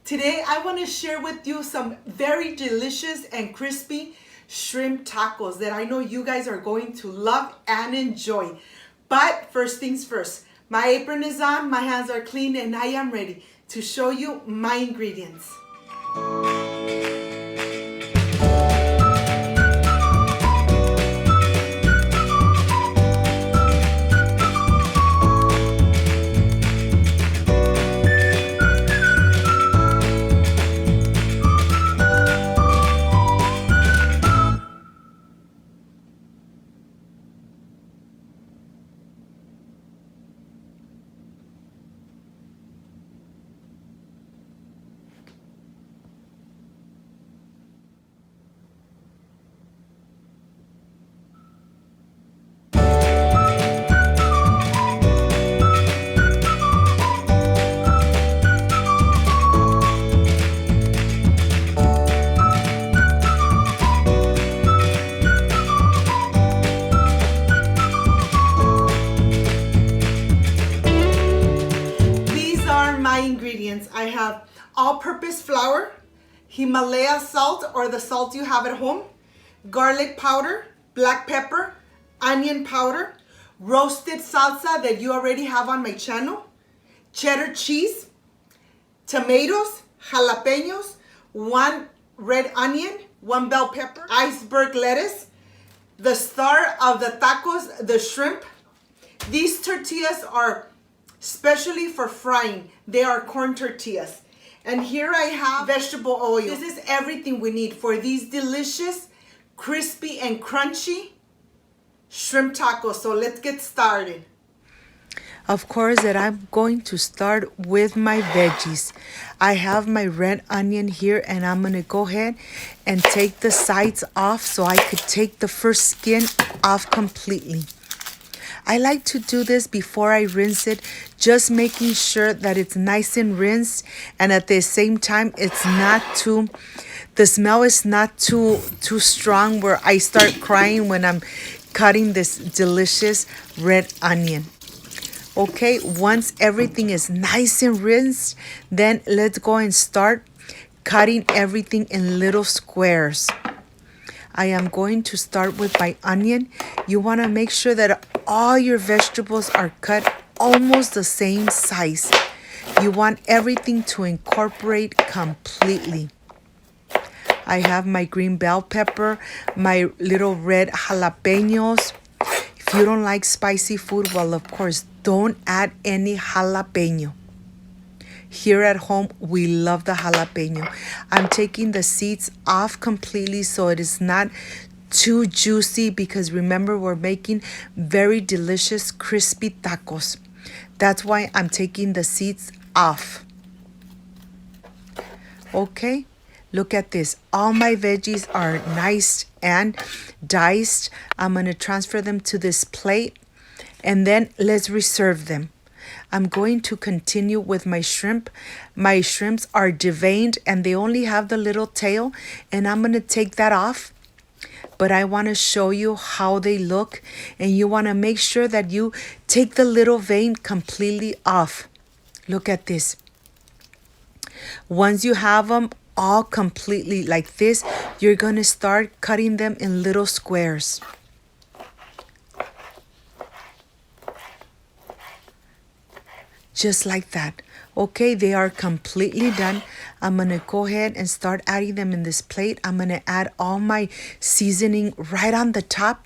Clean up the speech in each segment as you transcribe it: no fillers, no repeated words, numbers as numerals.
Today I want to share with you some very delicious and crispy shrimp tacos that I know you guys are going to love and enjoy. But first things first, my apron is on, my hands are clean, and I am ready to show you my ingredients. My ingredients: I have all-purpose flour, Himalaya salt or the salt you have at home, garlic powder, black pepper, onion powder, roasted salsa that you already have on my channel, cheddar cheese, tomatoes, jalapenos, 1 red onion, 1 bell pepper, iceberg lettuce, the star of the tacos, the shrimp. These tortillas are especially for frying. They are corn tortillas. And here I have vegetable oil. This is everything we need for these delicious, crispy and crunchy shrimp tacos. So let's get started. Of course that I'm going to start with my veggies. I have my red onion here, and I'm going to go ahead and take the sides off so I could take the first skin off completely. I like to do this before I rinse it, just making sure that it's nice and rinsed, and at the same time it's not too, the smell is not too strong where I start crying when I'm cutting this delicious red onion. Okay, once everything is nice and rinsed, then let's go and start cutting everything in little squares. I am going to start with my onion. You want to make sure that all your vegetables are cut almost the same size. You want everything to incorporate completely. I have my green bell pepper, my little red jalapenos. If you don't like spicy food, well, of course, don't add any jalapeno. Here at home, we love the jalapeno. I'm taking the seeds off completely so it is not too juicy, because remember, we're making very delicious crispy tacos. That's why I'm taking the seeds off. Okay, look at this. All my veggies are nice and diced. I'm going to transfer them to this plate, and then let's reserve them. I'm going to continue with my shrimp. My shrimps are deveined and they only have the little tail, and I'm going to take that off. But I want to show you how they look, and you want to make sure that you take the little vein completely off. Look at this. Once you have them all completely like this, you're going to start cutting them in little squares. Just like that. Okay, they are completely done. I'm going to go ahead and start adding them in this plate. I'm going to add all my seasoning right on the top.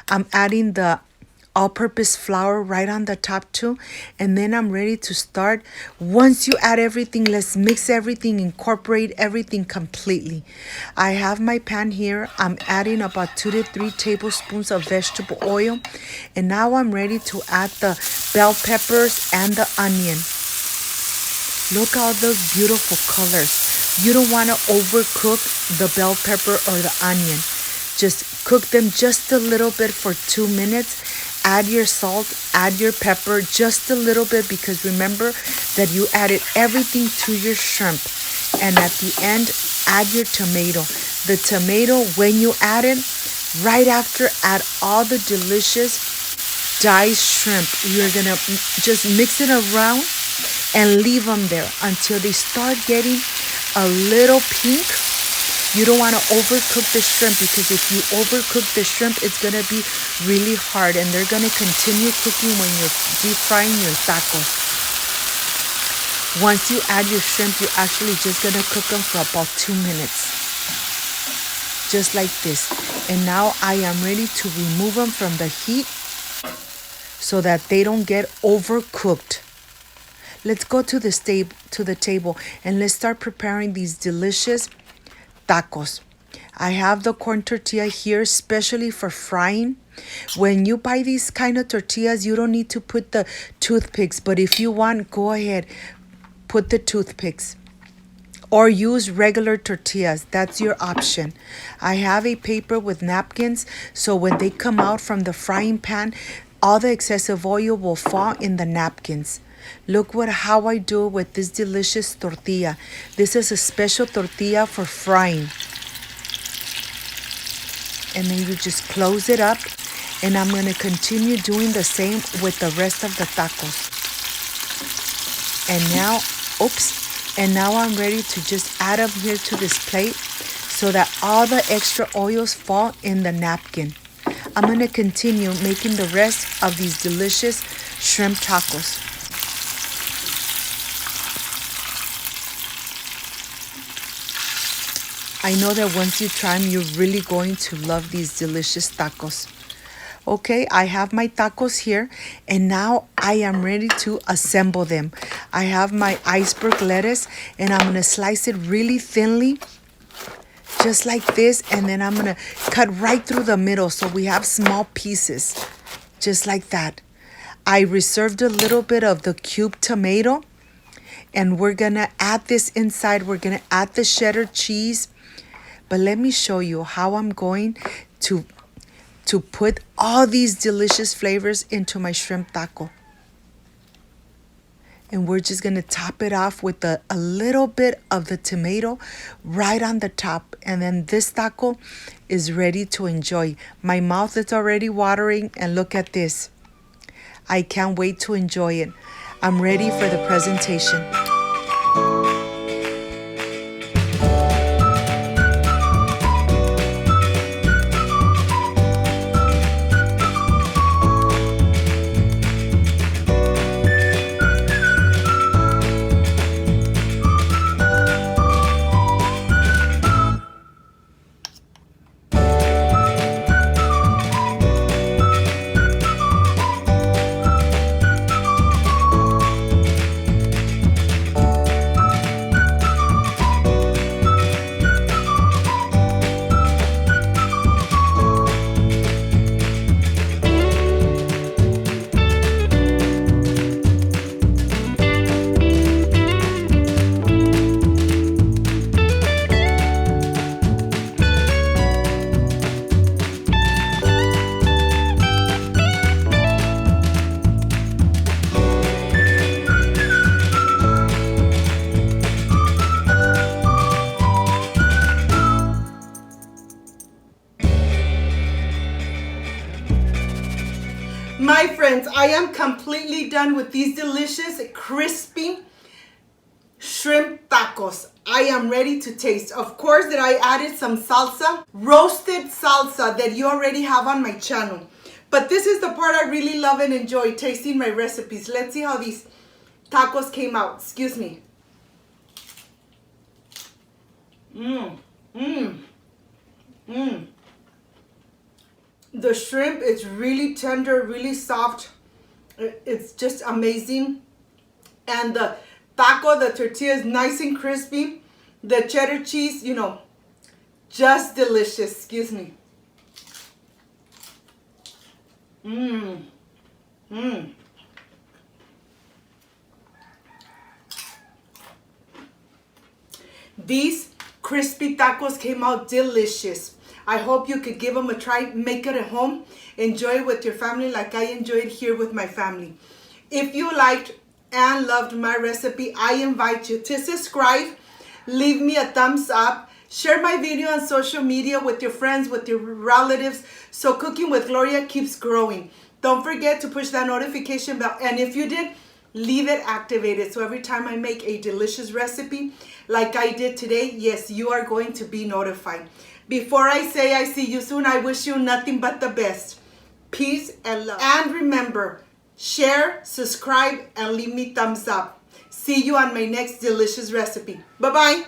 I'm adding the all-purpose flour right on the top too. And then I'm ready to start. Once you add everything, let's mix everything, incorporate everything completely. I have my pan here. I'm adding about 2 to 3 tablespoons of vegetable oil. And now I'm ready to add the bell peppers and the onion. Look at all those beautiful colors. You don't want to overcook the bell pepper or the onion. Just cook them just a little bit for 2 minutes. Add your salt, add your pepper just a little bit, because remember that you added everything to your shrimp. And at the end, add your tomato. The tomato, when you add it, right after, add all the delicious diced shrimp. You're going to just mix it around and leave them there until they start getting a little pink. You don't want to overcook the shrimp, because if you overcook the shrimp, it's going to be really hard and they're going to continue cooking when you're deep frying your tacos. Once you add your shrimp, you're actually just going to cook them for about 2 minutes. Just like this. And now I am ready to remove them from the heat so that they don't get overcooked. Let's go to the table and let's start preparing these delicious tacos. I have the corn tortilla here, especially for frying. When you buy these kind of tortillas, you don't need to put the toothpicks, but if you want, go ahead, put the toothpicks. Or use regular tortillas. That's your option. I have a paper with napkins, so when they come out from the frying pan, all the excessive oil will fall in the napkins. Look how I do it with this delicious tortilla. This is a special tortilla for frying. And then you just close it up. And I'm going to continue doing the same with the rest of the tacos. And now I'm ready to just add them here to this plate so that all the extra oils fall in the napkin. I'm going to continue making the rest of these delicious shrimp tacos. I know that once you try them, you're really going to love these delicious tacos. Okay, I have my tacos here, and now I am ready to assemble them. I have my iceberg lettuce, and I'm going to slice it really thinly, just like this, and then I'm going to cut right through the middle so we have small pieces, just like that. I reserved a little bit of the cubed tomato, and we're going to add this inside. We're going to add the cheddar cheese, but let me show you how I'm going to put all these delicious flavors into my shrimp taco. And we're just going to top it off with a little bit of the tomato right on the top. And then this taco is ready to enjoy. My mouth is already watering, and look at this. I can't wait to enjoy it. I'm ready for the presentation. My friends, I am completely done with these delicious, crispy shrimp tacos. I am ready to taste. Of course that I added some salsa, roasted salsa that you already have on my channel. But this is the part I really love and enjoy, tasting my recipes. Let's see how these tacos came out. Excuse me. The shrimp is really tender, really soft. It's just amazing. And the taco, the tortilla is nice and crispy. The cheddar cheese, just delicious. Excuse me. These crispy tacos came out delicious. I hope you could give them a try. Make it at home. Enjoy it with your family like I enjoyed here with my family. If you liked and loved my recipe, I invite you to subscribe. Leave me a thumbs up. Share my video on social media with your friends, with your relatives, so Cooking with Gloria keeps growing. Don't forget to push that notification bell. And if you did, leave it activated. So every time I make a delicious recipe like I did today, yes, you are going to be notified. Before I say I see you soon, I wish you nothing but the best. Peace and love. And remember, share, subscribe, and leave me thumbs up. See you on my next delicious recipe. Bye-bye.